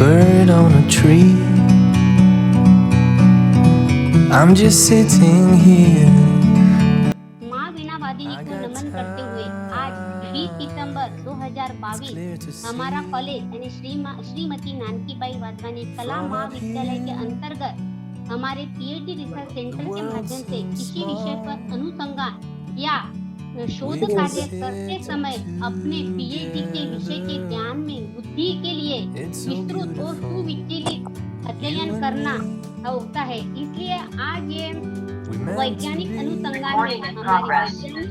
bird on a tree. I'm just sitting here. माँ वीणा वादिनी को नमन करते हुए आज 20 सितंबर 2022 हमारा कॉलेज यानी श्रीमती नानकीबाई वाधवानी कला महाविद्यालय के अंतर्गत हमारे पीएचडी रिसर्च सेंटर के माध्यम से किसी विषय पर अनुसंधान या शोध कार्य करते समय अपने पीएचडी के विषय के ज्ञान में वृद्धि के लिए विस्तृत और सुविचलित अध्ययन करना होता है। इसलिए आज ये वैज्ञानिक अनुसंधान में हमारी वैज्ञानिक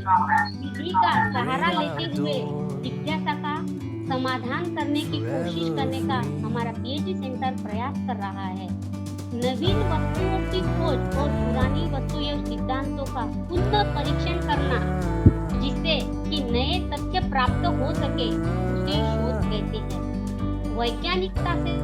विधि का सहारा लेते हुए जिज्ञासा का समाधान करने की कोशिश करने का हमारा पीएचडी सेंटर प्रयास कर रहा है। नवीन वस्तुओं की खोज और पुरानी वस्तु एवं सिद्धांतों का पुनः परीक्षण करना, जिससे कि नए तथ्य प्राप्त हो सके, उसे शोध कहते हैं। वैज्ञानिकता से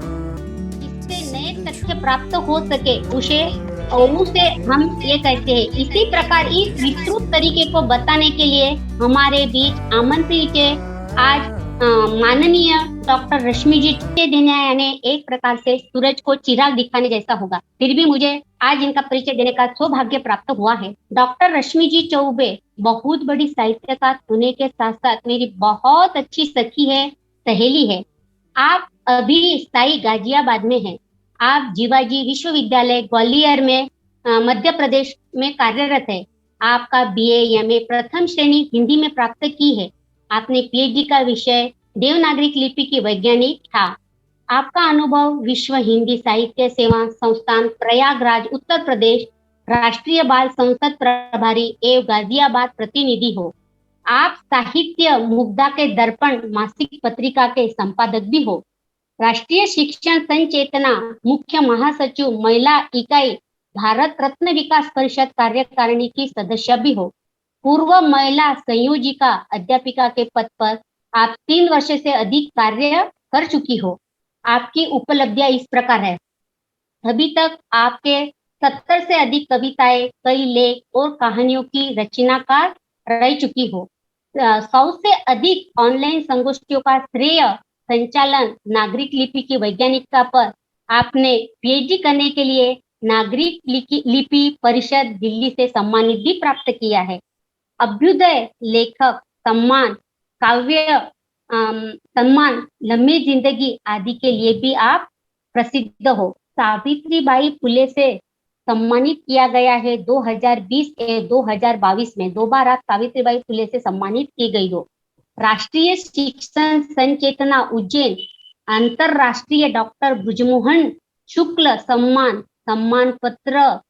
जिससे नए तथ्य प्राप्त हो सके उसे हम ये कहते हैं। इसी प्रकार इस विस्तृत तरीके को बताने के लिए हमारे बीच आमंत्रित है आज माननीय डॉक्टर रश्मि जी देने यानी एक प्रकार से सूरज को चिराग दिखाने जैसा होगा, फिर भी मुझे आज इनका परिचय देने का सौभाग्य प्राप्त हुआ है। डॉक्टर रश्मि जी चौबे बहुत बड़ी साहित्यकार होने के साथ साथ मेरी बहुत अच्छी सखी है, सहेली है। आप अभी स्थायी गाजियाबाद में हैं। आप जीवाजी विश्वविद्यालय ग्वालियर में मध्य प्रदेश में कार्यरत है। आपका बीए एमए प्रथम श्रेणी हिंदी में प्राप्त की है। आपने पीएचडी का विषय देवनागरिक लिपि की वैज्ञानिक था। आपका अनुभव विश्व हिंदी साहित्य सेवा संस्थान प्रयागराज उत्तर प्रदेश राष्ट्रीय बाल संसद प्रभारी एवं गाजियाबाद प्रतिनिधि हो। आप साहित्य मुग्धा के दर्पण मासिक पत्रिका के संपादक भी हो। राष्ट्रीय शिक्षण संचेतना मुख्य महासचिव महिला इकाई भारत रत्न विकास परिषद कार्यकारिणी की सदस्य भी हो। पूर्व महिला संयोजिका अध्यापिका के पद पर आप 3 वर्ष से अधिक कार्य कर चुकी हो। आपकी उपलब्धियां इस प्रकार है। अभी तक आपके 70 से अधिक कविताएं, कई लेख और कहानियों की रचनाकार रह चुकी हो। 100 से अधिक ऑनलाइन संगोष्ठियों का श्रेय संचालन नागरिक लिपि की वैज्ञानिकता पर आपने पीएचडी करने के लिए नागरिक लिपि परिषद दिल्ली से सम्मानित भी प्राप्त किया है। अभ्युदय लेखक सम्मान, काव्य सम्मान, लंबी जिंदगी आदि के लिए भी आप प्रसिद्ध हो। सावित्रीबाई फुले से सम्मानित किया गया है 2020 और 2022 में 2 बार आप सावित्रीबाई फुले से सम्मानित की गई हो। राष्ट्रीय शिक्षण संचेतना उज्जैन अंतरराष्ट्रीय डॉक्टर ब्रजमोहन शुक्ल सम्मान पत्र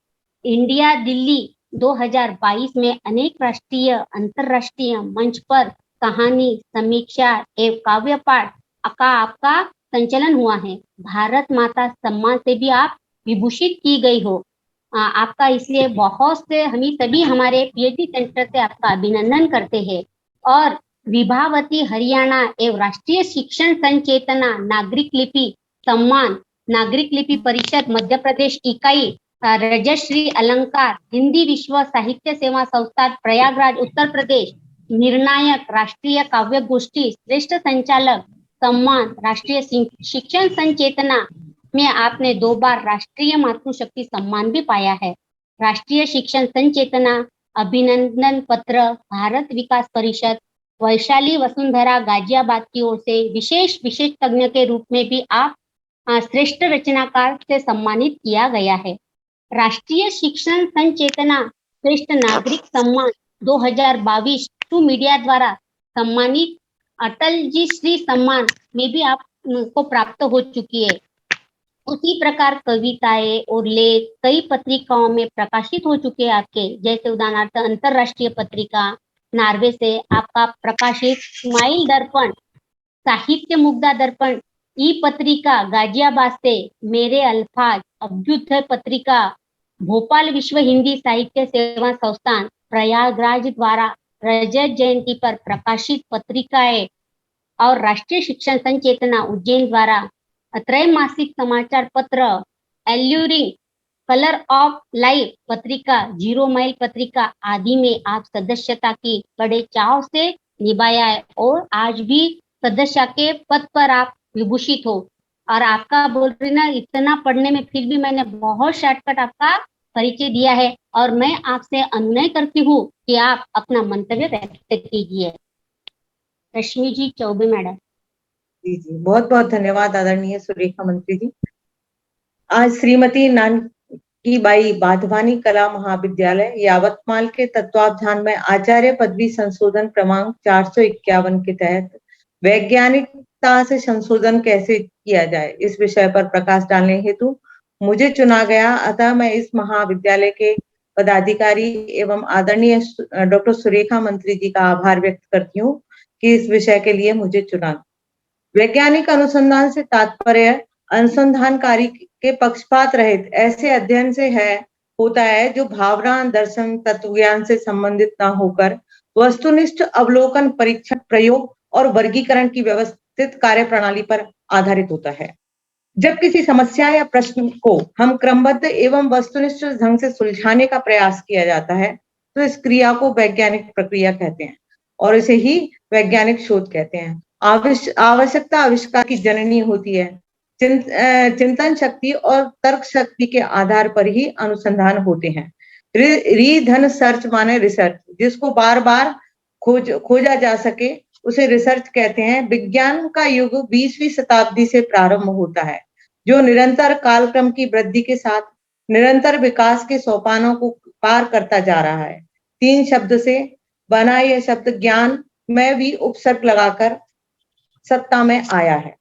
इंडिया दिल्ली 2022 में अनेक राष्ट्रीय अंतरराष्ट्रीय मंच पर कहानी समीक्षा एवं काव्य पाठ का आपका संचलन हुआ है। भारत माता सम्मान से भी आप विभूषित की गई हो। आपका इसलिए बहुत से हम सभी हमारे पीएचडी सेंटर से आपका अभिनंदन करते हैं। और विभावती हरियाणा एवं राष्ट्रीय शिक्षण संचेतना नागरिक लिपि सम्मान नागरिक लिपि परिषद मध्य प्रदेश इकाई रजश्री अलंकार हिंदी विश्व साहित्य सेवा संस्थान प्रयागराज उत्तर प्रदेश निर्णायक राष्ट्रीय काव्य गोष्ठी श्रेष्ठ संचालक सम्मान राष्ट्रीय शिक्षण संचेतना में आपने 2 बार राष्ट्रीय मातृशक्ति सम्मान भी पाया है। राष्ट्रीय शिक्षण संचेतना अभिनंदन पत्र भारत विकास परिषद वैशाली वसुंधरा गाजियाबाद की ओर से विशेषज्ञ के रूप में भी आप श्रेष्ठ रचनाकार से सम्मानित किया गया है। राष्ट्रीय शिक्षण संचेतना श्रेष्ठ नागरिक सम्मान 2022 टू मीडिया द्वारा सम्मानित अटल जी श्री सम्मान में भी आप को प्राप्त हो चुकी है। उसी प्रकार कविताएं और लेख कई पत्रिकाओं में प्रकाशित हो चुके हैं आपके, जैसे उदाहरणार्थ अंतरराष्ट्रीय पत्रिका नार्वे से आपका प्रकाशित स्माइल दर्पण साहित्य मुग्धा दर्पण ई पत्रिका गाजियाबाद से मेरे अल्फाज अभ्युदय पत्रिका भोपाल विश्व हिंदी साहित्य सेवा संस्थान प्रयागराज द्वारा रजत जयंती पर प्रकाशित पत्रिकाएं और राष्ट्रीय शिक्षण संचेतना उज्जैन द्वारा त्रैमासिक समाचार पत्र एल्यूरिंग कलर ऑफ लाइफ पत्रिका 0 माइल पत्रिका आदि में आप सदस्यता की बड़े चाव से निभाया है और आज भी सदस्य के पद पर आप विभूषित हो। और आपका बोल रही ना, इतना पढ़ने में फिर भी मैंने बहुत शॉर्टकट आपका परिचय दिया है, और मैं आपसे अनुनय करती हूँ कि आप अपना मंतव्य व्यक्त कीजिए। रश्मि जी चौबे मैडम। जी जी, बहुत बहुत धन्यवाद आदरणीय सुरेखा मंत्री जी। आज श्रीमती नानकी बाई वाधवानी कला महाविद्यालय यावतमाल के तत्वावधान में आचार्य पदवी संशोधन क्रमांक 451 के तहत वैज्ञानिकता से संशोधन कैसे किया जाए इस विषय पर प्रकाश डालने हेतु मुझे चुना गया। अतः मैं इस महाविद्यालय के पदाधिकारी एवं आदरणीय डॉक्टर सुरेखा मंत्री जी का आभार व्यक्त करती हूँ कि इस विषय के लिए मुझे चुना। वैज्ञानिक अनुसंधान से तात्पर्य अनुसंधानकारी के पक्षपात रहित ऐसे अध्ययन से होता है जो भावना, दर्शन, तत्वज्ञान से संबंधित न होकर वस्तुनिष्ठ अवलोकन, परीक्षण, प्रयोग और वर्गीकरण की व्यवस्थित कार्य प्रणाली पर आधारित होता है। जब किसी समस्या या प्रश्न को हम क्रमबद्ध एवं वस्तुनिष्ठ ढंग से सुलझाने का प्रयास किया जाता है तो इस क्रिया को वैज्ञानिक प्रक्रिया कहते हैं और इसे ही वैज्ञानिक शोध कहते हैं। आवश्यकता आविष्कार की जननी होती है। चिंतन शक्ति और तर्क शक्ति के आधार पर ही अनुसंधान होते हैं। रीधन सर्च माने रिसर्च, जिसको बार बार खोजा जा सके उसे रिसर्च कहते हैं। विज्ञान का युग 20वीं शताब्दी से प्रारंभ होता है, जो निरंतर कालक्रम की वृद्धि के साथ निरंतर विकास के सोपानों को पार करता जा रहा है। 3 शब्द से बना यह शब्द ज्ञान में भी उपसर्ग लगाकर सत्ता में आया है।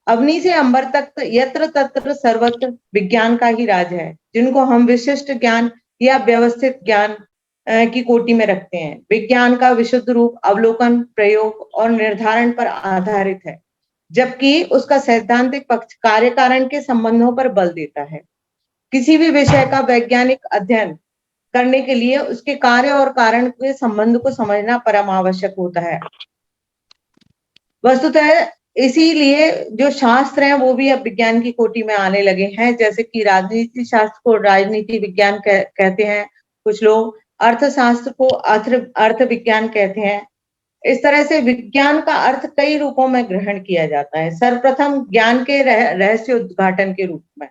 अग्नि से अंबर तक यत्र तत्र सर्वत्र विज्ञान का ही राज है, जिनको हम विशिष्ट ज्ञान या व्यवस्थित ज्ञान की कोटि में रखते हैं। विज्ञान का विशुद्ध रूप अवलोकन, प्रयोग और निर्धारण पर आधारित है, जबकि उसका सैद्धांतिक पक्ष कार्य कारण के संबंधों पर बल देता है। किसी भी विषय का वैज्ञानिक अध्ययन करने के लिए उसके कार्य और कारण के संबंध को समझना परम आवश्यक होता है। वस्तुतः इसीलिए जो शास्त्र हैं वो भी अब विज्ञान की कोटि में आने लगे हैं, जैसे कि राजनीति शास्त्र को राजनीति विज्ञान कहते हैं, कुछ लोग अर्थशास्त्र को अर्थ विज्ञान कहते हैं। इस तरह से विज्ञान का अर्थ कई रूपों में ग्रहण किया जाता है। सर्वप्रथम ज्ञान के रहस्य उद्घाटन के रूप में,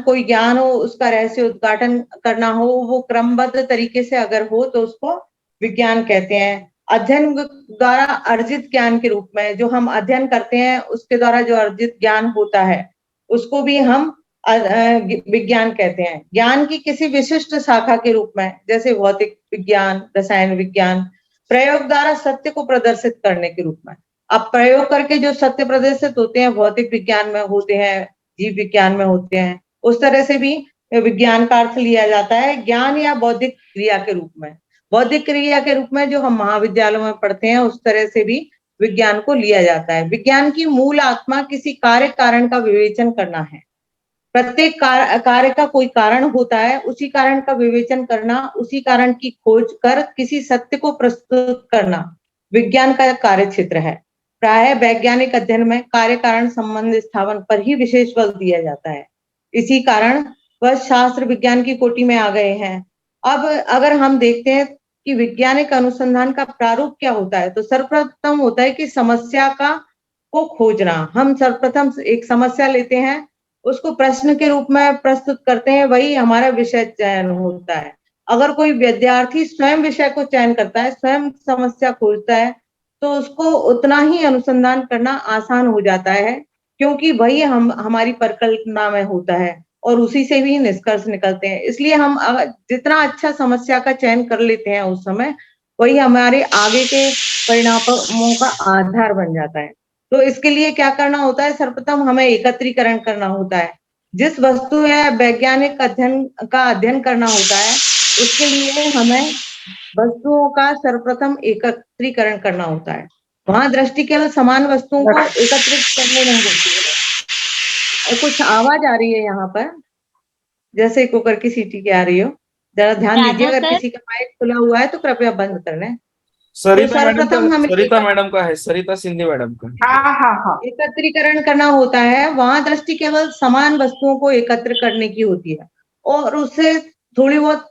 कोई ज्ञान हो, उसका रहस्य उद्घाटन करना हो, वो क्रमबद्ध तरीके से अगर हो तो उसको विज्ञान कहते हैं। अध्ययन द्वारा अर्जित ज्ञान के रूप में, जो हम अध्ययन करते हैं उसके द्वारा जो अर्जित ज्ञान होता है उसको भी हम विज्ञान कहते हैं। ज्ञान की किसी विशिष्ट शाखा के रूप में, जैसे भौतिक विज्ञान, रसायन विज्ञान, प्रयोग द्वारा सत्य को प्रदर्शित करने के रूप में। अब प्रयोग करके जो सत्य प्रदर्शित होते हैं भौतिक विज्ञान में होते हैं, जीव विज्ञान में होते हैं, उस तरह से भी विज्ञान का अर्थ लिया जाता है। ज्ञान या बौद्धिक क्रिया के रूप में, बौद्धिक क्रिया के रूप में जो हम महाविद्यालयों में पढ़ते हैं उस तरह से भी विज्ञान को लिया जाता है। विज्ञान की मूल आत्मा किसी कार्य कारण का विवेचन करना है। प्रत्येक कार्य का कोई कारण होता है, उसी कारण का विवेचन करना, उसी कारण की खोज कर किसी सत्य को प्रस्तुत करना विज्ञान का कार्य क्षेत्र है। प्रायः वैज्ञानिक अध्ययन में कार्य कारण संबंध स्थापन पर ही विशेष बल दिया जाता है। इसी कारण वह शास्त्र विज्ञान की कोटि में आ गए हैं। अब अगर हम देखते हैं कि वैज्ञानिक अनुसंधान का प्रारूप क्या होता है, तो सर्वप्रथम होता है कि समस्या को खोजना। हम सर्वप्रथम एक समस्या लेते हैं, उसको प्रश्न के रूप में प्रस्तुत करते हैं, वही हमारा विषय चयन होता है। अगर कोई विद्यार्थी स्वयं विषय को चयन करता है, स्वयं समस्या खोजता है, तो उसको उतना ही अनुसंधान करना आसान हो जाता है, क्योंकि वही हमारी परिकल्पना में होता है और उसी से भी निष्कर्ष निकलते हैं। इसलिए हम जितना अच्छा समस्या का चयन कर लेते हैं उस समय, वही हमारे आगे के परिणामों का आधार बन जाता है। तो इसके लिए क्या करना होता है, सर्वप्रथम हमें एकत्रीकरण करना होता है। जिस वस्तु या वैज्ञानिक अध्ययन करना होता है, उसके लिए हमें वस्तुओं का सर्वप्रथम एकत्रीकरण करना होता है। वहां दृष्टि केवल समान वस्तुओं को एकत्रित करने नहीं होती है। कुछ आवाज आ रही है यहाँ पर, जैसे कुकर की सीटी की आ रही हो, जरा ध्यान दीजिए। अगर किसी का माइक खुला हुआ है तो कृपया बंद कर लें। सरिता मैडम का है, सरिता शिंदे मैडम का। हाँ, एकत्रीकरण करना होता है। वहां दृष्टि केवल समान वस्तुओं को एकत्र करने की होती है और उससे थोड़ी बहुत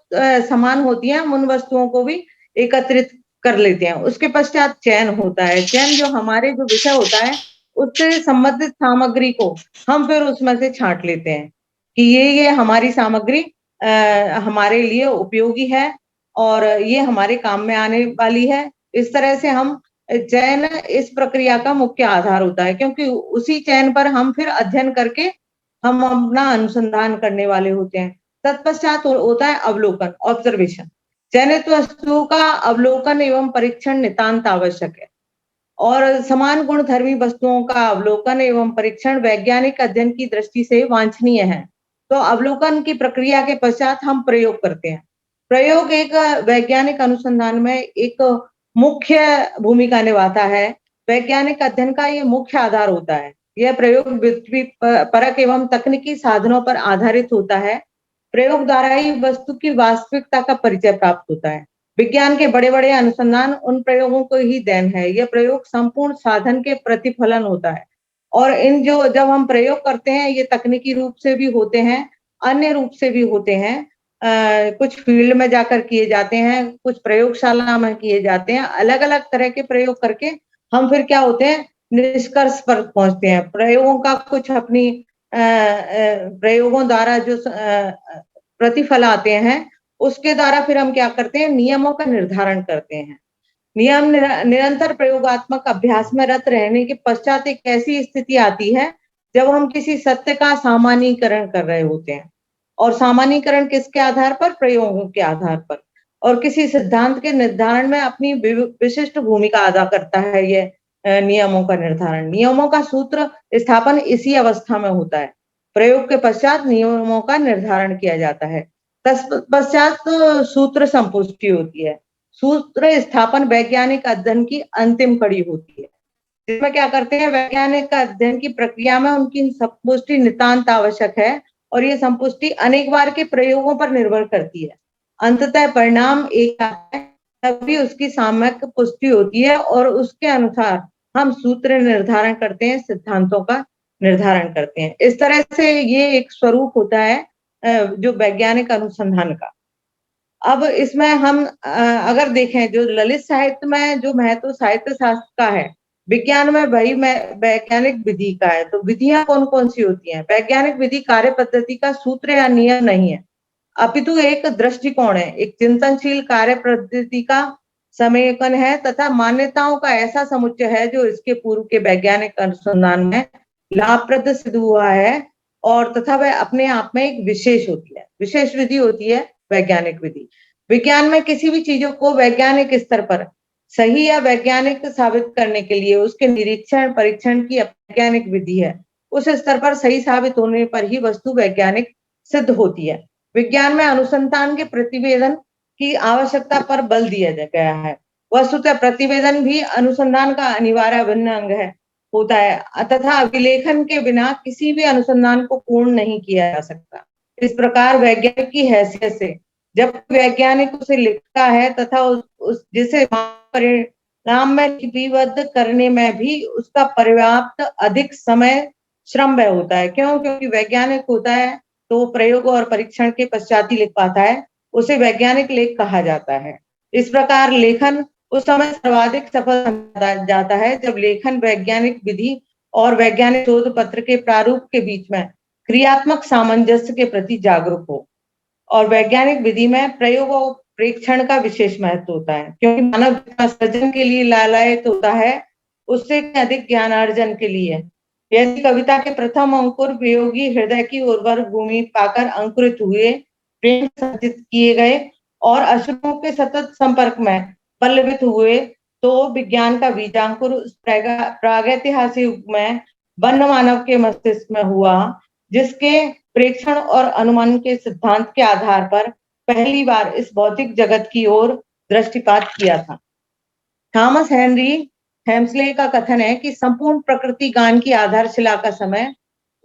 समान होती है, हम उन वस्तुओं को भी एकत्रित कर लेते हैं। उसके पश्चात चयन होता है। चयन जो हमारे जो विषय होता है उससे संबंधित सामग्री को हम फिर उसमें से छांट लेते हैं कि ये हमारी सामग्री हमारे लिए उपयोगी है और ये हमारे काम में आने वाली है। इस तरह से हम चयन इस प्रक्रिया का मुख्य आधार होता है, क्योंकि उसी चयन पर हम फिर अध्ययन करके हम अपना अनुसंधान करने वाले होते हैं। तत्पश्चात होता है अवलोकन, ऑब्जर्वेशन। चयनित वस्तुओं का अवलोकन एवं परीक्षण नितांत आवश्यक है और समान गुणधर्मी वस्तुओं का अवलोकन एवं परीक्षण वैज्ञानिक अध्ययन की दृष्टि से वांछनीय है। तो अवलोकन की प्रक्रिया के पश्चात हम प्रयोग करते हैं। प्रयोग एक वैज्ञानिक अनुसंधान में एक मुख्य भूमिका निभाता है। वैज्ञानिक अध्ययन का ये मुख्य आधार होता है। यह प्रयोग परक एवं तकनीकी साधनों पर आधारित होता है। प्रयोग द्वारा ही वस्तु की वास्तविकता का परिचय प्राप्त होता है। विज्ञान के बड़े बड़े अनुसंधान उन प्रयोगों को ही देन है। यह प्रयोग संपूर्ण साधन के प्रतिफलन होता है और इन जो जब हम प्रयोग करते हैं ये तकनीकी रूप से भी होते हैं, अन्य रूप से भी होते हैं। कुछ फील्ड में जाकर किए जाते हैं, कुछ प्रयोगशाला में किए जाते हैं। अलग अलग तरह के प्रयोग करके हम फिर क्या होते हैं, निष्कर्ष पर पहुंचते हैं। प्रयोगों का कुछ अपनी प्रयोगों द्वारा जो प्रतिफल आते हैं उसके द्वारा फिर हम क्या करते हैं, नियमों का निर्धारण करते हैं। नियम निरंतर प्रयोगात्मक अभ्यास में रत रहने के पश्चात एक ऐसी स्थिति आती है जब हम किसी सत्य का सामान्यीकरण कर रहे होते हैं। और सामान्यीकरण किसके आधार पर? प्रयोगों के आधार पर। और किसी सिद्धांत के निर्धारण में अपनी विशिष्ट भूमिका अदा करता है ये नियमों का निर्धारण। नियमों का सूत्र स्थापन इसी अवस्था में होता है। प्रयोग के पश्चात नियमों का निर्धारण किया जाता है। तत्पश्चात सूत्र संपुष्टि होती है। सूत्र स्थापन वैज्ञानिक अध्ययन की अंतिम कड़ी होती है, जिसमें क्या करते हैं, वैज्ञानिक अध्ययन की प्रक्रिया में उनकी संपुष्टि नितांत आवश्यक है और ये संपुष्टि अनेक बार के प्रयोगों पर निर्भर करती है। अंततः परिणाम एक है, तभी उसकी सामयिक पुष्टि होती है और उसके अनुसार हम सूत्र निर्धारण करते हैं, सिद्धांतों का निर्धारण करते हैं। इस तरह से ये एक स्वरूप होता है जो वैज्ञानिक अनुसंधान का। अब इसमें हम अगर देखें जो ललित साहित्य में जो महत्व साहित्य शास्त्र का है, विज्ञान में वही वैज्ञानिक विधि का है। तो विधियां कौन कौन सी होती हैं? वैज्ञानिक विधि कार्य पद्धति का सूत्र या नियम नहीं है, अपितु एक दृष्टिकोण है, एक चिंतनशील कार्य पद्धति का समेकन है तथा मान्यताओं का ऐसा समुच्चय है जो इसके पूर्व के वैज्ञानिक अनुसंधान में लाभप्रद सिद्ध हुआ है और तथा वह अपने आप में एक विशेष होती है, विशेष विधि होती है वैज्ञानिक विधि। विज्ञान में किसी भी चीजों को वैज्ञानिक स्तर पर सही या वैज्ञानिक साबित करने के लिए उसके निरीक्षण परीक्षण की वैज्ञानिक विधि है। उस स्तर पर सही साबित होने पर ही वस्तु वैज्ञानिक सिद्ध होती है। विज्ञान में अनुसंधान के प्रतिवेदन की आवश्यकता पर बल दिया गया है। वस्तुतः प्रतिवेदन भी अनुसंधान का अनिवार्य अभिन्न अंग है होता है तथा अभिलेखन के बिना किसी भी अनुसंधान को पूर्ण नहीं किया जा सकता। इस प्रकार वैज्ञानिक की हैसियत से जब वैज्ञानिक उसे लिखता है तथा जिसे परिणाम में लिपिबद्ध करने में भी उसका पर्याप्त अधिक समय श्रम व्यय होता है। क्यों? क्योंकि वैज्ञानिक होता है तो प्रयोग और परीक्षण के पश्चात ही लिख पाता है, उसे वैज्ञानिक लेख कहा जाता है। इस प्रकार लेखन उस समय सर्वाधिक सफल समझा जाता है जब लेखन वैज्ञानिक विधि और वैज्ञानिक शोध पत्र के प्रारूप के बीच में क्रियात्मक सामंजस्य के प्रति जागरूक हो। और वैज्ञानिक विधि में प्रयोग और प्रेक्षण का विशेष महत्व होता है, क्योंकि मानव सृजन के लिए लालायित होता है, उससे अधिक ज्ञानार्जन के लिए। यदि कविता के प्रथम अंकुर वियोगी हृदय की उर्वर भूमि पाकर अंकुरित हुए, प्रेम संचित किए गए और अश्रुओं के सतत संपर्क में पल्लवित हुए, तो विज्ञान का बीजांकुर प्रागैतिहासिक युग में वन्य मानव के मस्तिष्क में हुआ, जिसके प्रेक्षण और अनुमान के सिद्धांत के आधार पर पहली बार इस भौतिक जगत की ओर दृष्टिपात किया था। थॉमस हेनरी हेम्सले का कथन है कि संपूर्ण प्रकृति गान की आधारशिला का समय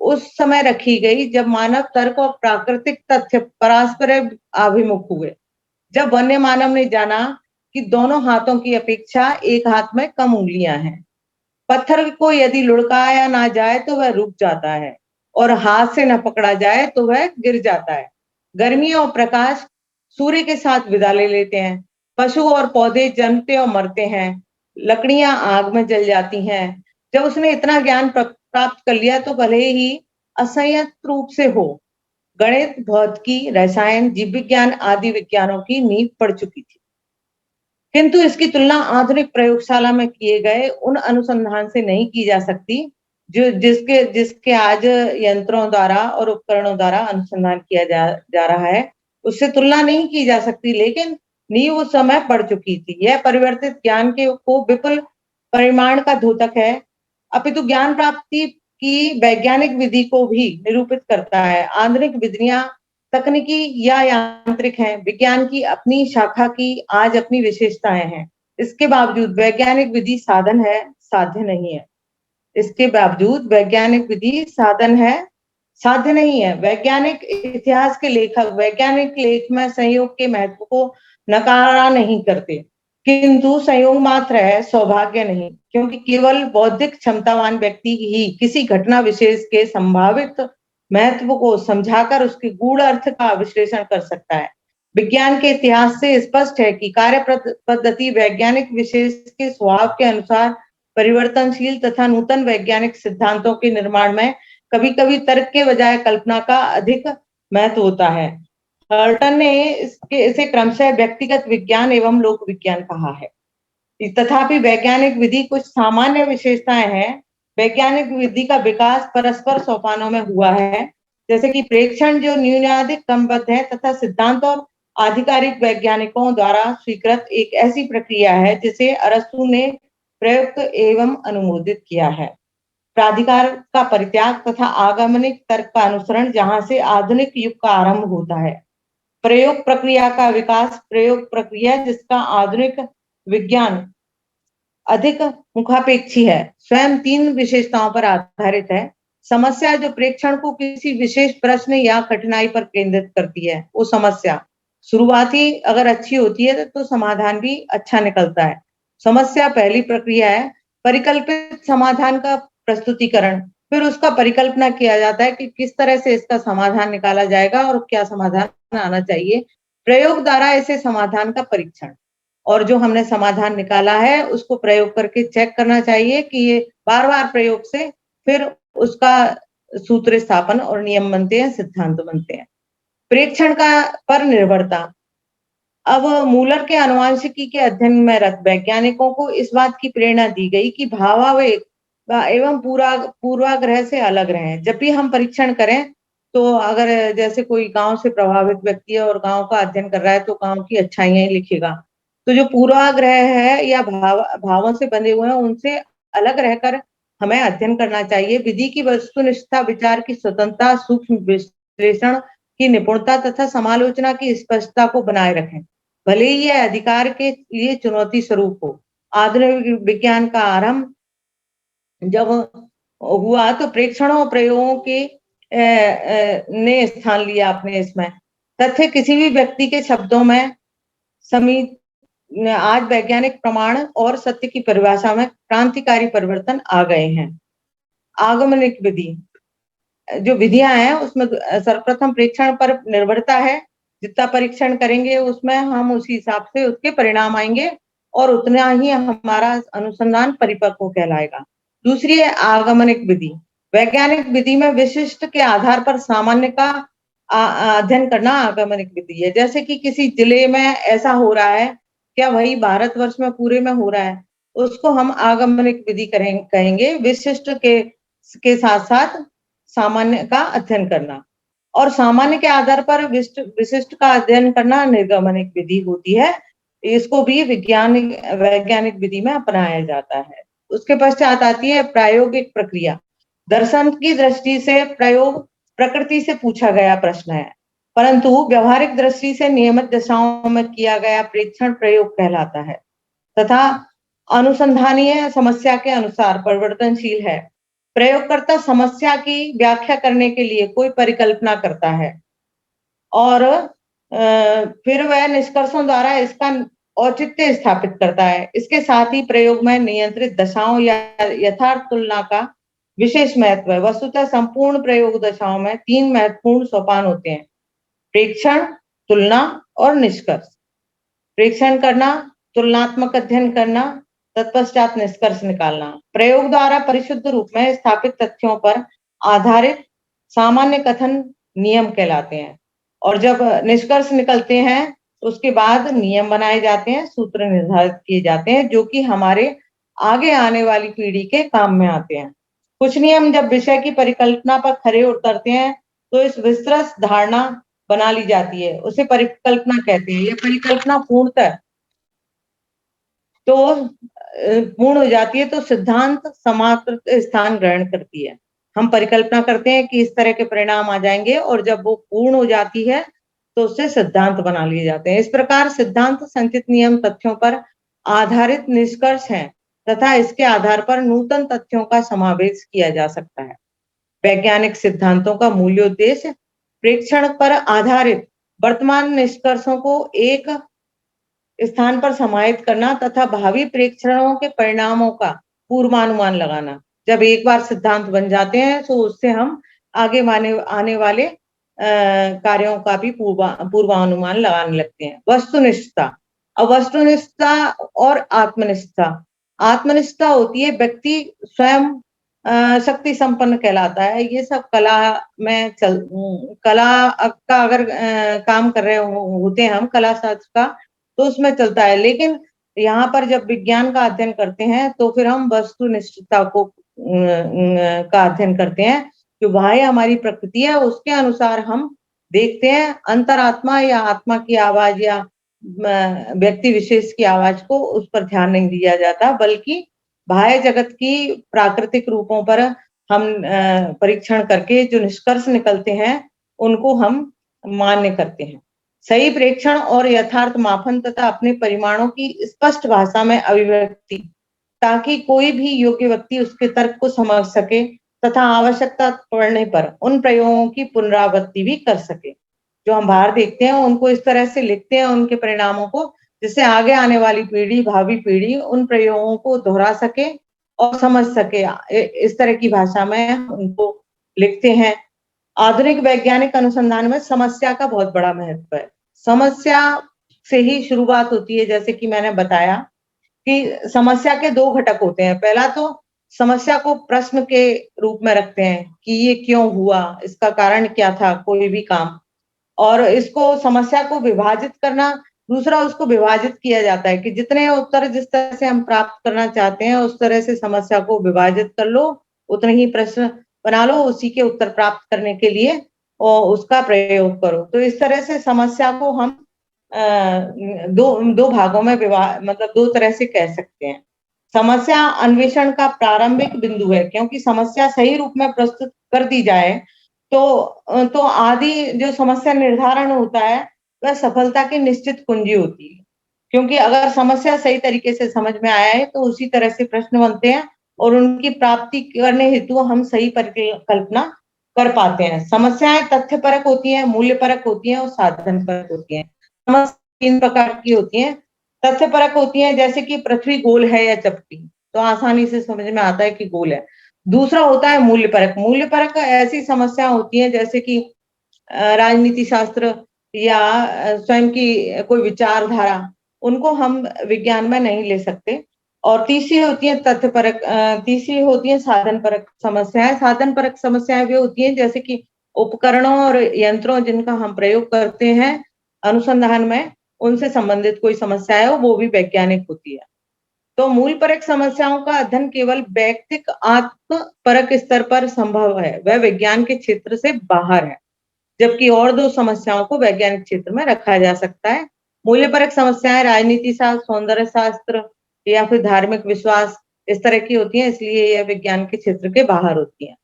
उस समय रखी गई जब मानव तर्क और प्राकृतिक तथ्य परस्पर अभिमुख हुए, जब वन्य मानव ने जाना कि दोनों हाथों की अपेक्षा एक हाथ में कम उंगलियां हैं। पत्थर को यदि लुढ़काया ना जाए तो वह रुक जाता है और हाथ से न पकड़ा जाए तो वह गिर जाता है। गर्मी और प्रकाश सूर्य के साथ विदा ले लेते हैं, पशु और पौधे जन्मते और मरते हैं, लकड़ियां आग में जल जाती हैं, जब उसने इतना ज्ञान प्राप्त कर लिया तो भले ही असंयत रूप से हो, गणित, भौतिकी, रसायन, जीव विज्ञान आदि विज्ञानों की नींव पड़ चुकी थी, किंतु इसकी तुलना आधुनिक प्रयोगशाला में किए गए उन अनुसंधान से नहीं की जा सकती जो जिसके जिसके आज यंत्रों द्वारा और उपकरणों द्वारा अनुसंधान किया जा रहा है, उससे तुलना नहीं की जा सकती। लेकिन नींव उस समय पड़ चुकी थी। यह परिवर्तित ज्ञान के को विपुल परिमाण का द्योतक है, अपितु ज्ञान प्राप्ति की वैज्ञानिक विधि को भी निरूपित करता है। आधुनिक विधियां तकनीकी या यांत्रिक हैं, विज्ञान की अपनी शाखा की आज अपनी विशेषताएं हैं। इसके बावजूद वैज्ञानिक विधि साधन है, साध्य नहीं है। इसके बावजूद वैज्ञानिक विधि साधन है, साध्य नहीं है। वैज्ञानिक इतिहास के लेखक वैज्ञानिक लेख में संयोग के महत्व को नकारा नहीं करते, किंतु संयोग मात्र है, सौभाग्य नहीं, क्योंकि केवल बौद्धिक क्षमतावान व्यक्ति ही किसी घटना विशेष के संभावित महत्व को समझाकर उसके गूढ़ अर्थ का विश्लेषण कर सकता है। विज्ञान के इतिहास से स्पष्ट है कि कार्य पद्धति वैज्ञानिक विशेष के स्वभाव के अनुसार परिवर्तनशील तथा नूतन वैज्ञानिक सिद्धांतों के निर्माण में कभी कभी तर्क के बजाय कल्पना का अधिक महत्व होता है। हर्टन ने इसे क्रमशः व्यक्तिगत विज्ञान एवं लोक विज्ञान कहा है। तथापि वैज्ञानिक विधि कुछ सामान्य विशेषताएं हैं। वैज्ञानिक विधि का विकास परस्पर सोपानों में हुआ है, जैसे कि प्रेक्षण जो न्यूनाधिक क्रमबद्ध है तथा सिद्धांत और आधिकारिक वैज्ञानिकों द्वारा स्वीकृत एक ऐसी प्रक्रिया है जिसे अरस्तु ने प्रयुक्त एवं अनुमोदित किया है। प्राधिकार का परित्याग तथा आगमनिक तर्क का अनुसरण, जहां से आधुनिक युग का आरंभ होता है। प्रयोग प्रक्रिया का विकास, प्रयोग प्रक्रिया जिसका आधुनिक विज्ञान अधिक मुखापेक्षी है, स्वयं 3 विशेषताओं पर आधारित है। समस्या जो प्रेक्षण को किसी विशेष प्रश्न या कठिनाई पर केंद्रित करती है, वो समस्या शुरुआती अगर अच्छी होती है तो समाधान भी अच्छा निकलता है। समस्या पहली प्रक्रिया है। परिकल्पित समाधान का प्रस्तुतिकरण, फिर उसका परिकल्पना किया जाता है कि किस तरह से इसका समाधान निकाला जाएगा और क्या समाधान आना चाहिए। प्रयोग द्वारा इसे समाधान का परीक्षण, और जो हमने समाधान निकाला है उसको प्रयोग करके चेक करना चाहिए कि ये बार बार प्रयोग से फिर उसका सूत्र स्थापन और नियम बनते हैं, सिद्धांत बनते हैं। प्रेक्षण का पर निर्भरता। अब मूलर के आनुवंशिकी के अध्ययन में रत वैज्ञानिकों को इस बात की प्रेरणा दी गई कि भावावेग एवं पूर्वाग्रह से अलग रहें। जब भी हम परीक्षण करें तो अगर जैसे कोई गांव से प्रभावित व्यक्ति है और गांव का अध्ययन कर रहा है तो गांव की अच्छाइयां ही लिखेगा, तो जो पूर्वाग्रह है या भावों से बंधे हुए हैं उनसे अलग रहकर हमें अध्ययन करना चाहिए। विधि की वस्तुनिष्ठता, विचार की स्वतंत्रता, सूक्ष्म विश्लेषण की निपुणता तथा समालोचना की स्पष्टता को बनाए रखें, भले ही यह अधिकार के लिए चुनौती स्वरूप हो। आधुनिक विज्ञान का आरंभ जब हुआ तो प्रेक्षणों प्रयोगों के ने स्थान लिया अपने इसमें। तथ्य किसी भी व्यक्ति के शब्दों में समीत आज वैज्ञानिक प्रमाण और सत्य की परिभाषा में क्रांतिकारी परिवर्तन आ गए हैं। आगमनिक विधि जो विधियां हैं उसमें सर्वप्रथम प्रेक्षण पर निर्भरता है। जितना परीक्षण करेंगे उसमें हम उसी हिसाब से उसके परिणाम आएंगे और उतना ही हमारा अनुसंधान परिपक्व कहलाएगा। दूसरी है आगमनिक विधि। वैज्ञानिक विधि में विशिष्ट के आधार पर सामान्य का अध्ययन करना आगमनिक विधि है। जैसे कि किसी जिले में ऐसा हो रहा है, क्या वही भारतवर्ष में पूरे में हो रहा है, उसको हम आगमनिक विधि कहेंगे। विशिष्ट के साथ साथ सामान्य का अध्ययन करना, और सामान्य के आधार पर विशिष्ट का अध्ययन करना निर्गमनिक विधि होती है। इसको भी वैज्ञानिक विधि में अपनाया जाता है। उसके पश्चात आती है प्रायोगिक प्रक्रिया। दर्शन की दृष्टि से प्रयोग प्रकृति से पूछा गया प्रश्न है, परंतु व्यवहारिक दृष्टि से नियमित दशाओं में किया गया प्रेक्षण प्रयोग कहलाता है तथा अनुसंधानीय समस्या के अनुसार परिवर्तनशील है। प्रयोगकर्ता समस्या की व्याख्या करने के लिए कोई परिकल्पना करता है और फिर वह निष्कर्षों द्वारा इसका औचित्य स्थापित करता है। इसके साथ ही प्रयोग में नियंत्रित दशाओं या यथार्थ तुलना का विशेष महत्व है। वस्तुतः संपूर्ण प्रयोग दशाओं में 3 महत्वपूर्ण सोपान होते हैं: प्रेक्षण, तुलना और निष्कर्ष। प्रेक्षण करना, तुलनात्मक अध्ययन करना तत्पश्चात निष्कर्ष निकालना। प्रयोग द्वारा परिशुद्ध रूप में स्थापित तथ्यों पर आधारित सामान्य कथन नियम कहलाते हैं, और जब निष्कर्ष निकलते हैं तो उसके बाद नियम बनाए जाते हैं, सूत्र निर्धारित किए जाते हैं, जो कि हमारे आगे आने वाली पीढ़ी के काम में आते हैं। कुछ नियम जब विषय की परिकल्पना पर खरे उतरते हैं तो इस विस्तृत धारणा बना ली जाती है, उसे परिकल्पना कहते हैं। यह परिकल्पना पूर्णतः तो पूर्ण हो जाती है तो सिद्धांत समात्र स्थान ग्रहण करती है। हम परिकल्पना करते हैं कि इस तरह के परिणाम आ जाएंगे, और जब वो पूर्ण हो जाती है तो उससे सिद्धांत बना लिए जाते हैं। इस प्रकार सिद्धांत संचित नियम तथ्यों पर आधारित निष्कर्ष हैं तथा इसके आधार पर नूतन तथ्यों का समावेश किया जा सकता है। वैज्ञानिक सिद्धांतों का मूल्योद्देश्य प्रेक्षण पर आधारित वर्तमान निष्कर्षों को एक स्थान पर समाहित करना तथा भावी प्रेक्षणों के परिणामों का पूर्वानुमान लगाना। जब एक बार सिद्धांत बन जाते हैं तो उससे हम आगे आने वाले कार्यों का भी पूर्वानुमान लगाने लगते हैं। वस्तुनिष्ठता। अब वस्तुनिष्ठता और आत्मनिष्ठता। आत्मनिष्ठता होती है व्यक्ति स्वयं शक्ति संपन्न कहलाता है। ये सब कला में कला का अगर काम कर रहे होते हैं हम, कला शास्त्र का, तो उसमें चलता है। लेकिन यहाँ पर जब विज्ञान का अध्ययन करते हैं तो फिर हम वस्तुनिष्ठता को का अध्ययन करते हैं। जो बाह्य हमारी प्रकृति है उसके अनुसार हम देखते हैं। अंतरात्मा या आत्मा की आवाज या व्यक्ति विशेष की आवाज को, उस पर ध्यान नहीं दिया जाता, बल्कि बाह्य जगत की प्राकृतिक रूपों पर हम परीक्षण करके जो निष्कर्ष निकलते हैं उनको हम मान्य करते हैं। सही प्रेक्षण और यथार्थ मापन तथा अपने परिमाणों की स्पष्ट भाषा में अभिव्यक्ति, ताकि कोई भी योग्य व्यक्ति उसके तर्क को समझ सके तथा आवश्यकता पड़ने पर उन प्रयोगों की पुनरावृत्ति भी कर सके। जो हम बाहर देखते हैं उनको इस तरह से लिखते हैं उनके परिणामों को, जिससे आगे आने वाली पीढ़ी, भावी पीढ़ी उन प्रयोगों को दोहरा सके और समझ सके। इस तरह की भाषा में उनको लिखते हैं। आधुनिक वैज्ञानिक अनुसंधान में समस्या का बहुत बड़ा महत्व है। समस्या से ही शुरुआत होती है। जैसे कि मैंने बताया कि समस्या के दो घटक होते हैं। पहला तो समस्या को प्रश्न के रूप में रखते हैं कि ये क्यों हुआ, इसका कारण क्या था, कोई भी काम, और इसको समस्या को विभाजित करना। दूसरा, उसको विभाजित किया जाता है कि जितने उत्तर जिस तरह से हम प्राप्त करना चाहते हैं उस तरह से समस्या को विभाजित कर लो, उतने ही प्रश्न बना लो, उसी के उत्तर प्राप्त करने के लिए और उसका प्रयोग करो। तो इस तरह से समस्या को हम दो भागों में मतलब दो तरह से कह सकते हैं। समस्या अन्वेषण का प्रारंभिक बिंदु है, क्योंकि समस्या सही रूप में प्रस्तुत कर दी जाए तो आदि जो समस्या निर्धारण होता है वह सफलता की निश्चित कुंजी होती है। क्योंकि अगर समस्या सही तरीके से समझ में आया है तो उसी तरह से प्रश्न बनते हैं और उनकी प्राप्ति करने हेतु हम सही परिकल्पना कर पाते हैं। समस्याएं तथ्यपरक होती हैं, मूल्यपरक होती हैं और साधन परक होती हैं। समस्या तीन प्रकार की होती हैं। तथ्यपरक होती हैं, जैसे कि पृथ्वी गोल है या चपटी, तो आसानी से समझ में आता है कि गोल है। दूसरा होता है मूल्यपरक। मूल्यपरक ऐसी समस्या होती है जैसे कि राजनीति शास्त्र या स्वयं की कोई विचारधारा, उनको हम विज्ञान में नहीं ले सकते। और तीसरी होती है तथ्यपरक, तीसरी होती है साधन परक समस्याएं। साधन परक समस्याएं वे होती हैं जैसे कि उपकरणों और यंत्रों जिनका हम प्रयोग करते हैं अनुसंधान में, उनसे संबंधित कोई समस्या है वो भी वैज्ञानिक होती है। तो मूल परक समस्याओं का अध्ययन केवल वैयक्तिक आत्म परक स्तर पर संभव है, वह विज्ञान के क्षेत्र से बाहर है। जबकि और दो समस्याओं को वैज्ञानिक क्षेत्र में रखा जा सकता है। मूल्य परक समस्याएं राजनीति शास्त्र, सौंदर्य शास्त्र या फिर धार्मिक विश्वास, इस तरह की होती हैं, इसलिए यह विज्ञान के क्षेत्र के बाहर होती हैं।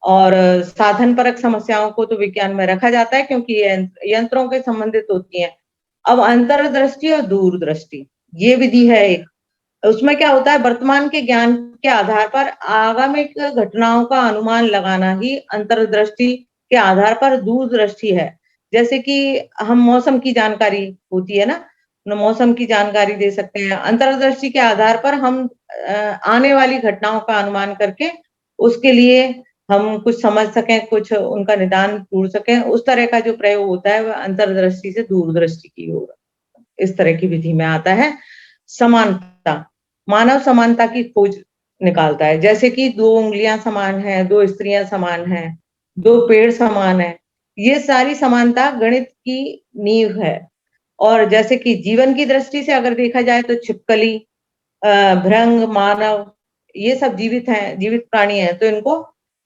और साधन परक समस्याओं को तो विज्ञान में रखा जाता है क्योंकि ये यंत्रों के संबंधित होती हैं। अब अंतर्दृष्टि और दूरदृष्टि, ये विधि है एक। उसमें क्या होता है, वर्तमान के ज्ञान के आधार पर आगामी घटनाओं का अनुमान लगाना ही अंतर्दृष्टि के आधार पर दूरदृष्टि है। जैसे कि हम मौसम की जानकारी होती है ना, मौसम की जानकारी दे सकते हैं। अंतर्दृष्टि के आधार पर हम आने वाली घटनाओं का अनुमान करके उसके लिए हम कुछ समझ सकें, कुछ उनका निदान ढूंढ सकें। उस तरह का जो प्रयोग होता है वह अंतर्दृष्टि से दूरदृष्टि की ओर, इस तरह की विधि में आता है। समानता, मानव समानता की खोज निकालता है, जैसे कि 2 उंगलियां समान हैं, 2 स्त्रियां समान हैं, 2 पेड़ समान है। ये सारी समानता गणित की नींव है। और जैसे कि जीवन की दृष्टि से अगर देखा जाए तो छिपकली, भृंग, मानव, ये सब जीवित हैं, जीवित प्राणी हैं, तो इनको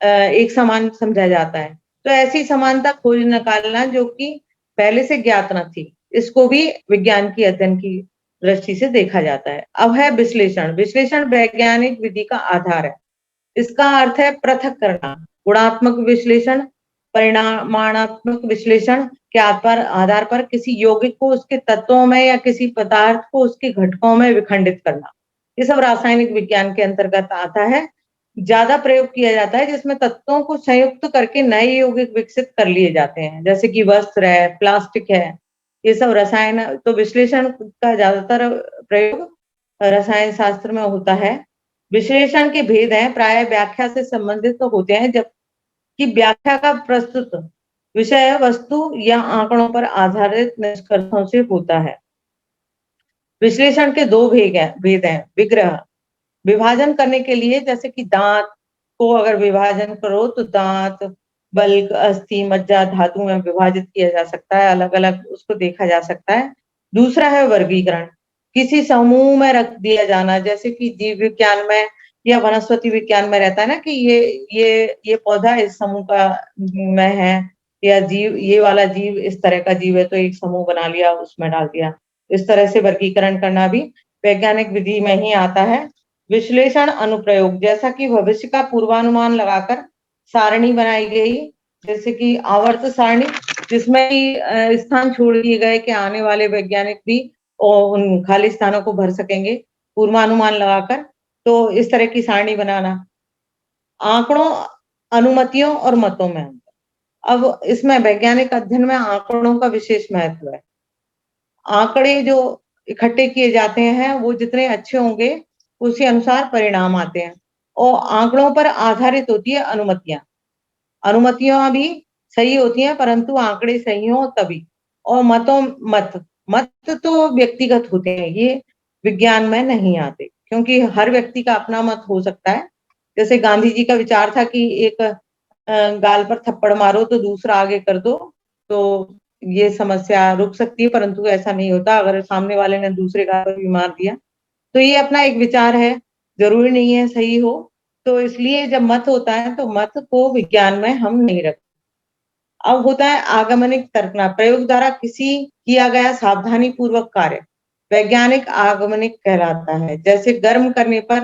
एक समान समझा जाता है। तो ऐसी समानता खोज निकालना जो कि पहले से ज्ञात न थी, इसको भी विज्ञान की अध्ययन की दृष्टि से देखा जाता है। अब है विश्लेषण। विश्लेषण वैज्ञानिक विधि का आधार है। इसका अर्थ है पृथक करना। गुणात्मक विश्लेषण, परिमाणात्मक विश्लेषण के आधार पर किसी यौगिक को उसके तत्वों में या किसी पदार्थ को उसके घटकों में विखंडित करना, ये सब रासायनिक विज्ञान के अंतर्गत आता है। ज्यादा प्रयोग किया जाता है जिसमें तत्वों को संयुक्त करके नए यौगिक विकसित कर लिए जाते हैं, जैसे कि वस्त्र है, प्लास्टिक है, ये सब रसायन। तो विश्लेषण का ज्यादातर प्रयोग रसायन शास्त्र में होता है। विश्लेषण के भेद हैं, प्राय व्याख्या से संबंधित तो होते हैं, जबकि व्याख्या का प्रस्तुत विषय वस्तु या आंकड़ों पर आधारित निष्कर्षों से होता है। विश्लेषण के 2 भेद हैं। विग्रह, विभाजन करने के लिए, जैसे कि दांत को अगर विभाजन करो तो दांत, बल्क, अस्थि, मज्जा, धातु में विभाजित किया जा सकता है, अलग अलग उसको देखा जा सकता है। दूसरा है वर्गीकरण, किसी समूह में रख दिया जाना, जैसे कि जीव विज्ञान में या वनस्पति विज्ञान में रहता है ना कि ये पौधा इस समूह का में है, या जीव, ये वाला जीव इस तरह का जीव है तो एक समूह बना लिया, उसमें डाल दिया। इस तरह से वर्गीकरण करना भी वैज्ञानिक विधि में ही आता है। विश्लेषण अनुप्रयोग, जैसा कि भविष्य का पूर्वानुमान लगाकर सारणी बनाई गई, जैसे कि आवर्त सारणी, जिसमें स्थान छोड़ दिए गए कि आने वाले वैज्ञानिक भी उन खाली स्थानों को भर सकेंगे पूर्वानुमान लगाकर। तो इस तरह की सारणी बनाना। आंकड़ों, अनुमतियों और मतों में अंतर। अब इसमें वैज्ञानिक अध्ययन में आंकड़ों का विशेष महत्व है। आंकड़े जो इकट्ठे किए जाते हैं वो जितने अच्छे होंगे उसी अनुसार परिणाम आते हैं। और आंकड़ों पर आधारित होती है अनुमतियां। अनुमतियां भी सही होती हैं परंतु आंकड़े सही हो तभी। और मत तो व्यक्तिगत होते हैं, ये विज्ञान में नहीं आते, क्योंकि हर व्यक्ति का अपना मत हो सकता है। जैसे गांधी जी का विचार था कि एक गाल पर थप्पड़ मारो तो दूसरा आगे कर दो, तो ये समस्या रुक सकती है, परंतु ऐसा नहीं होता। अगर सामने वाले ने दूसरे गाल पर भी मार दिया तो ये अपना एक विचार है, जरूरी नहीं है सही हो। तो इसलिए जब मत होता है तो मत को विज्ञान में हम नहीं रखते। अब होता है आगमनिक तर्कना, प्रयोग द्वारा किसी किया गया सावधानी पूर्वक कार्य वैज्ञानिक आगमनिक कहलाता है। जैसे गर्म करने पर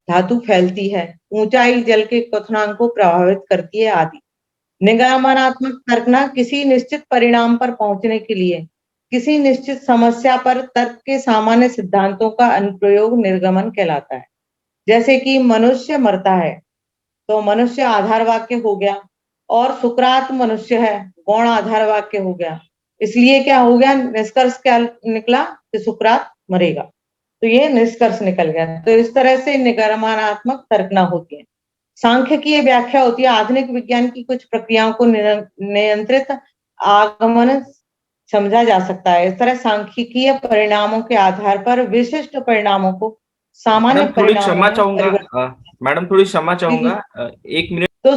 धातु फैलती है, ऊंचाई जल के क्वथनांक को प्रभावित करती है आदि। निगमनात्मक तर्कना, किसी निश्चित परिणाम पर पहुंचने के लिए किसी निश्चित समस्या पर तर्क के सामान्य सिद्धांतों का अनुप्रयोग निर्गमन कहलाता है। जैसे कि मनुष्य मरता है तो मनुष्य आधार वाक्य हो गया, और सुकरात मनुष्य है गौण आधार वाक्य हो गया। इसलिए क्या हो गया, निष्कर्ष क्या निकला कि सुकरात मरेगा, तो ये निष्कर्ष निकल गया। तो इस तरह से निगमनात्मक तर्कना होती है। सांख्यिकीय व्याख्या होती है, आधुनिक विज्ञान की कुछ प्रक्रियाओं को नियंत्रित आगमन समझा जा सकता है। इस तरह सांख्यिकीय परिणामों के आधार पर विशिष्ट परिणामों को सामान्य मैडम थोड़ी परिणामों क्षमा में चाहूंगा, परिवर्तित। मैडम थोड़ी क्षमा जी जी। चाहूंगा, 1 मिनट। तो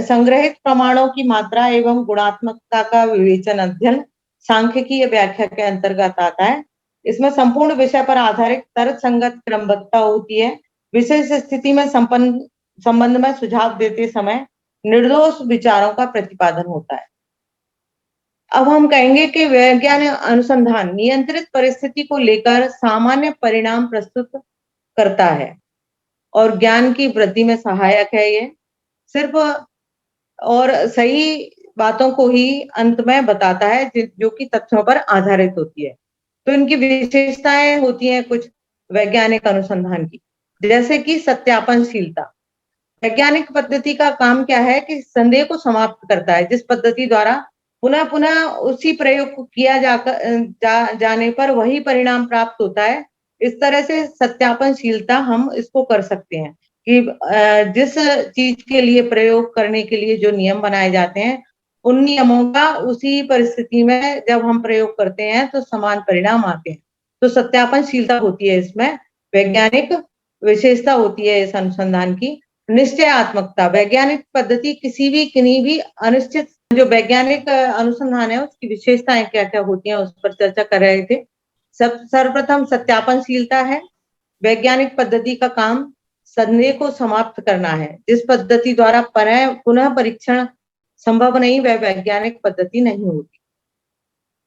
संग्रहित प्रमाणों की मात्रा एवं गुणात्मकता का विवेचन अध्ययन सांख्यिकीय व्याख्या के अंतर्गत आता है। इसमें संपूर्ण विषय पर आधारित तर्क संगत क्रमबद्धता होती है। विशेष स्थिति में संबंध में सुझाव देते समय निर्दोष विचारों का प्रतिपादन होता है। अब हम कहेंगे कि वैज्ञानिक अनुसंधान नियंत्रित परिस्थिति को लेकर सामान्य परिणाम प्रस्तुत करता है और ज्ञान की वृद्धि में सहायक है। ये सिर्फ और सही बातों को ही अंत में बताता है जो कि तथ्यों पर आधारित होती है। तो इनकी विशेषताएं होती हैं कुछ वैज्ञानिक अनुसंधान की, जैसे कि सत्यापनशीलता। वैज्ञानिक पद्धति का काम क्या है कि संदेह को समाप्त करता है, जिस पद्धति द्वारा पुनः पुनः उसी प्रयोग को किया जाने पर वही परिणाम प्राप्त होता है। इस तरह से सत्यापनशीलता हम इसको कर सकते हैं कि जिस चीज के लिए प्रयोग करने के लिए जो नियम बनाए जाते हैं उन नियमों का उसी परिस्थिति में जब हम प्रयोग करते हैं तो समान परिणाम आते हैं। तो सत्यापनशीलता होती है इसमें। वैज्ञानिक विशेषता होती है इस अनुसंधान की। निश्चयात्मकता, वैज्ञानिक पद्धति किन्हीं भी अनिश्चित, जो वैज्ञानिक अनुसंधान है उसकी विशेषताएं क्या क्या होती हैं उस पर चर्चा कर रहे थे। सर्वप्रथम सत्यापनशीलता है। वैज्ञानिक पद्धति का काम संदेह को समाप्त करना है। जिस पद्धति द्वारा पुनः परीक्षण संभव नहीं, वह वैज्ञानिक पद्धति नहीं होती,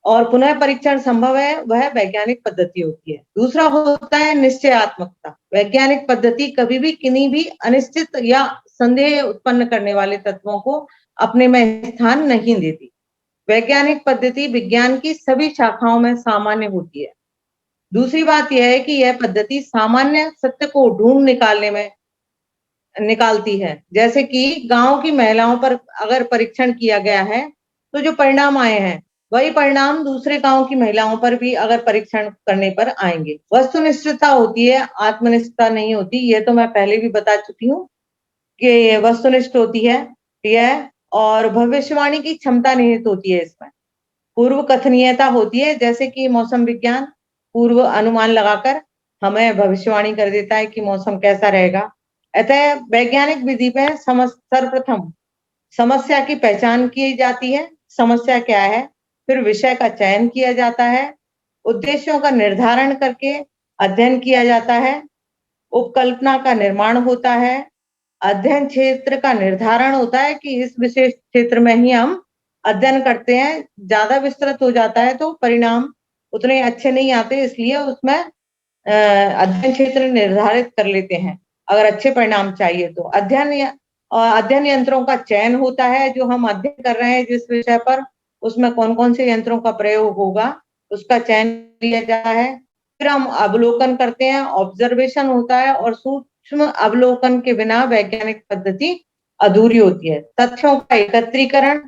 और पुनः परीक्षण संभव है वह वैज्ञानिक पद्धति होती है। दूसरा होता है निश्चयात्मकता। वैज्ञानिक पद्धति कभी भी किन्हीं भी अनिश्चित या संदेह उत्पन्न करने वाले तत्वों को अपने में स्थान नहीं देती। वैज्ञानिक पद्धति विज्ञान की सभी शाखाओं में सामान्य होती है। दूसरी बात यह है कि यह पद्धति सामान्य सत्य को ढूंढ निकालती है। जैसे कि गांव की महिलाओं पर अगर परीक्षण किया गया है तो जो परिणाम आए हैं वही परिणाम दूसरे गांव की महिलाओं पर भी अगर परीक्षण करने पर आएंगे। वस्तुनिष्ठता होती है, आत्मनिष्ठता नहीं होती। ये तो मैं पहले भी बता चुकी हूँ कि वस्तुनिष्ठ होती है यह, और भविष्यवाणी की क्षमता निहित होती है इसमें। पूर्व कथनीयता होती है, जैसे कि मौसम विज्ञान पूर्व अनुमान लगाकर हमें भविष्यवाणी कर देता है कि मौसम कैसा रहेगा। अतः वैज्ञानिक विधि में सर्वप्रथम समस्या की पहचान की जाती है, समस्या क्या है, फिर विषय का चयन किया जाता है, उद्देश्यों का निर्धारण करके अध्ययन किया जाता है, उपकल्पना का निर्माण होता है, अध्ययन क्षेत्र का निर्धारण होता है कि इस विशेष क्षेत्र में ही हम अध्ययन करते हैं। ज्यादा विस्तृत हो जाता है तो परिणाम उतने अच्छे नहीं आते, इसलिए उसमें अध्ययन क्षेत्र निर्धारित कर लेते हैं अगर अच्छे परिणाम चाहिए तो। अध्ययन यंत्रों का चयन होता है, जो हम अध्ययन कर रहे हैं जिस विषय पर उसमें कौन कौन से यंत्रों का प्रयोग होगा उसका चयन किया जाता है। फिर हम अवलोकन करते हैं, ऑब्जर्वेशन होता है, और सूक्ष्म अवलोकन के बिना वैज्ञानिक पद्धति अधूरी होती है। तथ्यों का एकत्रीकरण,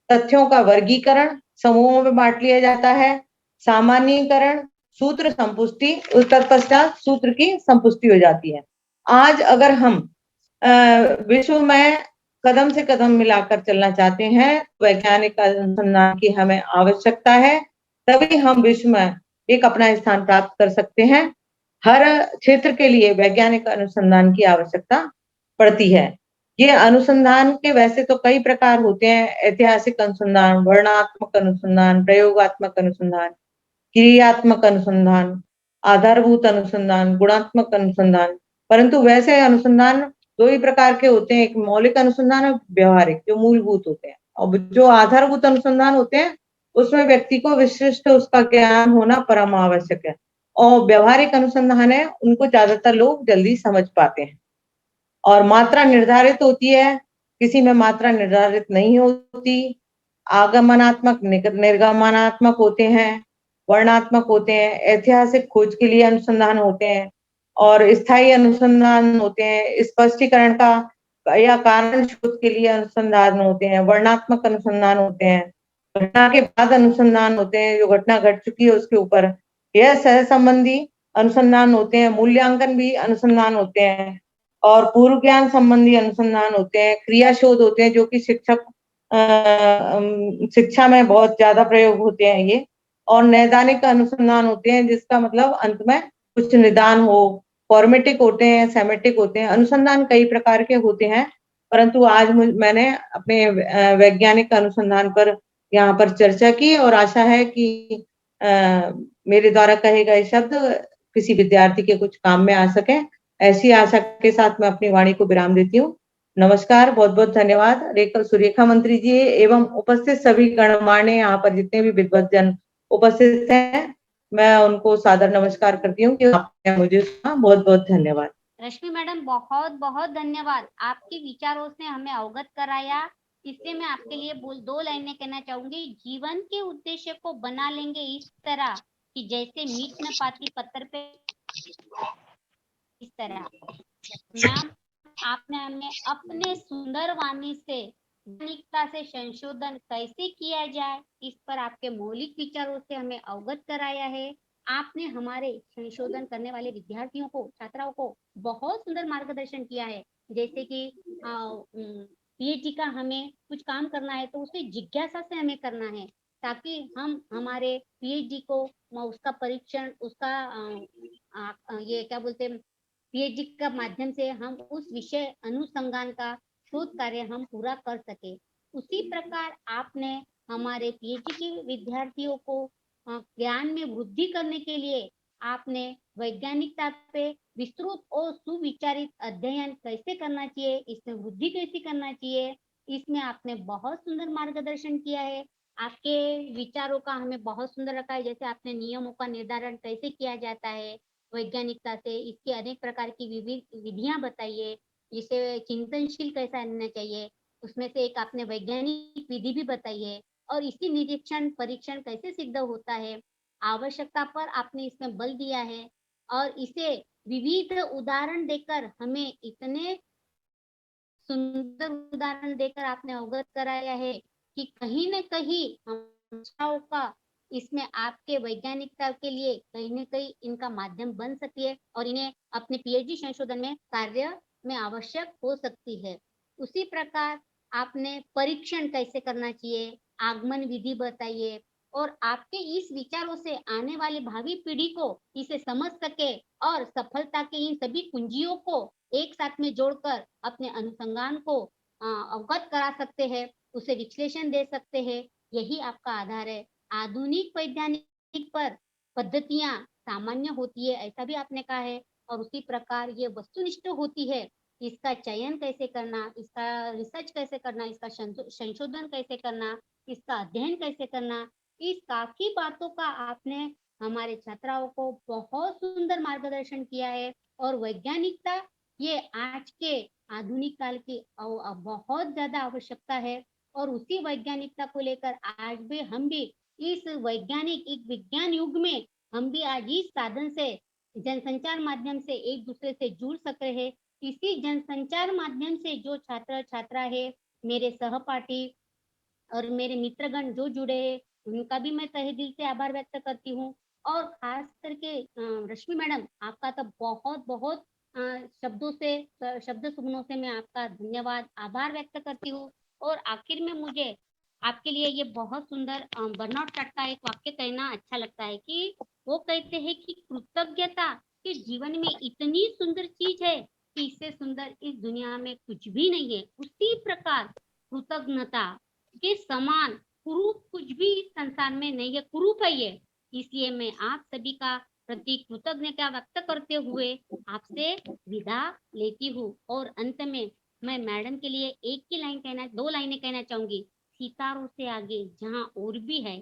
तथ्यों का वर्गीकरण समूहों में बांट लिया जाता है, सामान्यीकरण, सूत्र संपुष्टि, तत्पश्चात सूत्र की संपुष्टि हो जाती है। आज अगर हम विश्व में कदम से कदम मिलाकर चलना चाहते हैं, वैज्ञानिक अनुसंधान की हमें आवश्यकता है, तभी हम विश्व में एक अपना स्थान प्राप्त कर सकते हैं। हर क्षेत्र के लिए वैज्ञानिक अनुसंधान की आवश्यकता पड़ती है। ये अनुसंधान के वैसे तो कई प्रकार होते हैं, ऐतिहासिक अनुसंधान, वर्णनात्मक अनुसंधान, प्रयोगात्मक अनुसंधान, क्रियात्मक अनुसंधान, आधारभूत अनुसंधान, गुणात्मक अनुसंधान। परंतु वैसे अनुसंधान दो ही प्रकार के होते हैं, एक मौलिक अनुसंधान और व्यवहारिक, जो मूलभूत होते हैं। और जो आधारभूत अनुसंधान होते हैं उसमें व्यक्ति को विशिष्ट उसका ज्ञान होना परम आवश्यक है, और व्यवहारिक अनुसंधान है उनको ज्यादातर लोग जल्दी समझ पाते हैं। और मात्रा निर्धारित होती है, किसी में मात्रा निर्धारित नहीं होती। आगमनात्मक निर्गमनात्मक होते हैं, वर्णात्मक होते हैं, ऐतिहासिक खोज के लिए अनुसंधान होते हैं, और स्थायी अनुसंधान होते हैं, स्पष्टीकरण का या कारण शोध के लिए अनुसंधान होते हैं, वर्णात्मक अनुसंधान होते हैं, घटना के बाद अनुसंधान होते हैं, जो घटना घट चुकी है उसके ऊपर, यह सह संबंधी अनुसंधान होते हैं, मूल्यांकन भी अनुसंधान होते हैं, और पूर्व ज्ञान संबंधी अनुसंधान होते हैं, क्रिया शोध होते हैं जो कि शिक्षा में बहुत ज्यादा प्रयोग होते हैं ये, और नैदानिक अनुसंधान होते हैं जिसका मतलब अंत में कुछ निदान हो। फॉर्मेटिक होते हैं, सेमेटिक होते हैं। अनुसंधान कई प्रकार के होते हैं, परंतु आज मैंने अपने वैज्ञानिक अनुसंधान पर यहाँ पर चर्चा की, और आशा है कि मेरे द्वारा कहे गए शब्द किसी विद्यार्थी के कुछ काम में आ सके। ऐसी आशा के साथ मैं अपनी वाणी को विराम देती हूँ। नमस्कार, बहुत बहुत धन्यवाद सुरेखा मंत्री जी एवं उपस्थित सभी गणमान्य यहाँ पर जितने भी विद्वत जन उपस्थित हैं, मैं उनको सादर नमस्कार करती हूँ कि आपने मुझे सुना। बहुत बहुत धन्यवाद। रश्मि मैडम, बहुत बहुत धन्यवाद। आपके विचारों से हमें अवगत कराया। इससे मैं आपके लिए दो लाइनें कहना चाहूंगी। जीवन के उद्देश्य को बना लेंगे इस तरह कि जैसे मीट न पाती पत्थर पे, इस तरह। मैम, आपने हमें अपने सुंदर वाणी से वैज्ञानिकता से संशोधन कैसे किया जाए इस पर आपके मौलिक विचारों से हमें अवगत कराया है। आपने हमारे संशोधन करने वाले विद्यार्थियों को, छात्राओं को बहुत सुंदर मार्गदर्शन किया है। जैसे कि पीएचडी का हमें कुछ काम करना है तो उसे जिज्ञासा से हमें करना है, ताकि हम हमारे पीएचडी को उसका परीक्षण, उसका ये क्या बोलते हैं पीएचडी का माध्यम से हम उस विषय अनुसंधान का शोध कार्य हम पूरा कर सके। उसी प्रकार आपने हमारे पीएचडी के विद्यार्थियों को ज्ञान में वृद्धि करने के लिए आपने वैज्ञानिकता पे विस्तृत और सुविचारित अध्ययन कैसे करना चाहिए, इसमें वृद्धि कैसे करना चाहिए, इसमें आपने बहुत सुंदर मार्गदर्शन किया है। आपके विचारों का हमें बहुत सुंदर रखा है, जैसे आपने नियमों का निर्धारण कैसे किया जाता है वैज्ञानिकता से, इसकी अनेक प्रकार की विविध विधियां बताइए, जिसे चिंतनशील कैसा रहना चाहिए, उसमें से एक आपने वैज्ञानिक विधि भी बताई है, और इसी निरीक्षण परीक्षण कैसे सिद्ध होता है, आवश्यकता पर आपने इसमें बल दिया है, और इसे विविध उदाहरण देकर हमें इतने सुंदर उदाहरण देकर आपने अवगत कराया है कि कहीं न कहीं हम का इसमें आपके वैज्ञानिकता के लिए कहीं न कहीं इनका माध्यम बन सकती है और इन्हें अपने पीएचडी संशोधन में कार्य में आवश्यक हो सकती है। उसी प्रकार आपने परीक्षण कैसे करना चाहिए, आगमन विधि बताइए, और आपके इस विचारों से आने वाली भावी पीढ़ी को इसे समझ सके और सफलता के इन सभी कुंजियों को एक साथ में जोड़कर अपने अनुसंधान को अवगत करा सकते हैं, उसे विश्लेषण दे सकते हैं, यही आपका आधार है। आधुनिक वैज्ञानिक पर पद्धतियां सामान्य होती है ऐसा भी आपने कहा है, और उसी प्रकार ये वस्तुनिष्ठ होती है। इसका चयन कैसे करना, इसका रिसर्च कैसे करना, इसका संशोधन कैसे करना, इसका अध्ययन कैसे करना, इस काफी बातों का आपने हमारे छात्राओं को बहुत सुंदर मार्गदर्शन किया है। और वैज्ञानिकता ये आज के आधुनिक काल की बहुत ज्यादा आवश्यकता है, और उसी वैज्ञानिकता को लेकर आज भी हम भी इस वैज्ञानिक एक विज्ञान युग में हम भी आज इस साधन से जनसंचार माध्यम से एक दूसरे से जुड़ सक रहे हैं। इसी जनसंचार माध्यम से जो छात्र छात्रा है, मेरे सहपाठी और मेरे मित्रगण जो जुड़े हैं, उनका भी मैं तहे दिल से आभार व्यक्त करती हूँ। और खास करके रश्मि मैडम, आपका तो बहुत बहुत शब्दों से शब्द सुमनों से मैं आपका धन्यवाद आभार व्यक्त करती हूँ। और आखिर में मुझे आपके लिए ये बहुत सुंदर बर्नार्ड शॉ का एक वाक्य कहना अच्छा लगता है कि वो कहते हैं कि कृतज्ञता के जीवन में इतनी सुंदर चीज है कि इससे सुंदर इस दुनिया में कुछ भी नहीं है। उसी प्रकार कृतज्ञता के समान कुरूप कुछ भी संसार में नहीं है, कुरूप है ये। इसलिए मैं आप सभी का प्रति कृतज्ञता व्यक्त करते हुए आपसे विदा लेती हूँ। और अंत में मैं मैडम के लिए एक ही लाइन कहना, दो लाइनें कहना चाहूंगी। सितारों से आगे जहाँ और भी है,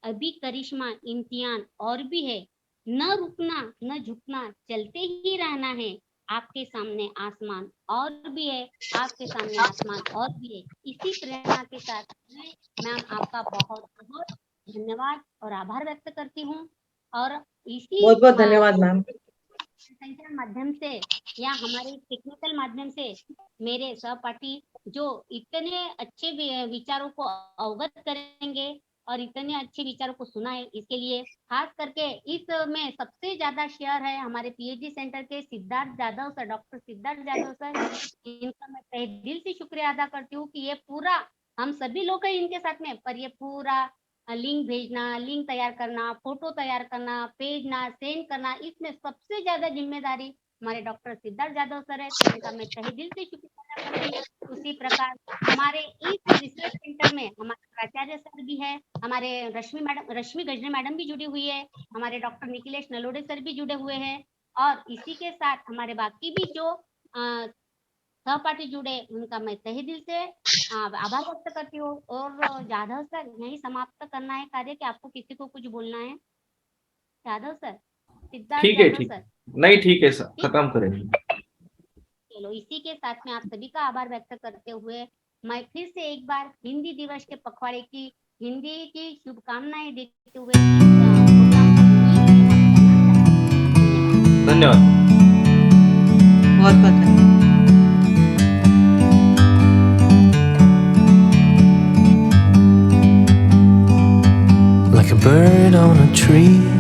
अभी करिश्मा इम्तिहान और भी है, न रुकना न झुकना, चलते ही रहना है। आपके सामने आसमान और भी है, आपके सामने आसमान और भी है। इसी प्रेरणा के साथ मैम आपका बहुत बहुत धन्यवाद और आभार व्यक्त करती हूँ। और इसी बहुत बहुत धन्यवाद मैम। संचार माध्यम से या हमारे टेक्निकल माध्यम से मेरे सहपाठी जो इतने अच्छे विचारों को अवगत करेंगे और इतने अच्छे विचारों को सुना है, इसके लिए खास करके इस में सबसे ज्यादा शेयर है हमारे पीएचडी सेंटर के Siddharth Jadhav sir, doctor Siddharth Jadhav sir. इनका मैं तहे दिल से शुक्रिया अदा करती हूँ कि ये पूरा, हम सभी लोग हैं इनके साथ में, पर ये पूरा लिंक भेजना, लिंक तैयार करना, फोटो तैयार करना, भेजना, सेंड करना, इसमें सबसे ज्यादा जिम्मेदारी हमारे डॉक्टर सिद्धार्थ जाधव सर है। तो इनका मैं तहे दिल से शुक्रिया अदा करती हूँ। उसी प्रकार हमारे इस रिसर्च सेंटर में हमारे प्राचार्य सर भी है, हमारे रश्मि गजरे मैडम भी जुड़ी हुई है, हमारे डॉक्टर निखिलेश नलोडे सर भी जुड़े हुए हैं, और इसी के साथ हमारे बाकी भी जो सहपाठी जुड़े, उनका मैं तहे दिल से आभार व्यक्त करती हूँ। और जाधव सर, यही समाप्त करना है कार्य कि आपको किसी को कुछ बोलना है? Jadhav sir, Siddharth Jadhav sir. नहीं ठीक है सर, खत्म करेंगे। चलो, इसी के साथ में आप सभी का आभार व्यक्त करते हुए मैं फिर से एक बार हिंदी दिवस के पखवाड़े की हिंदी की शुभकामनाएं देते हुए धन्यवाद। बहुत बहुत धन्यवाद। like a bird on a tree.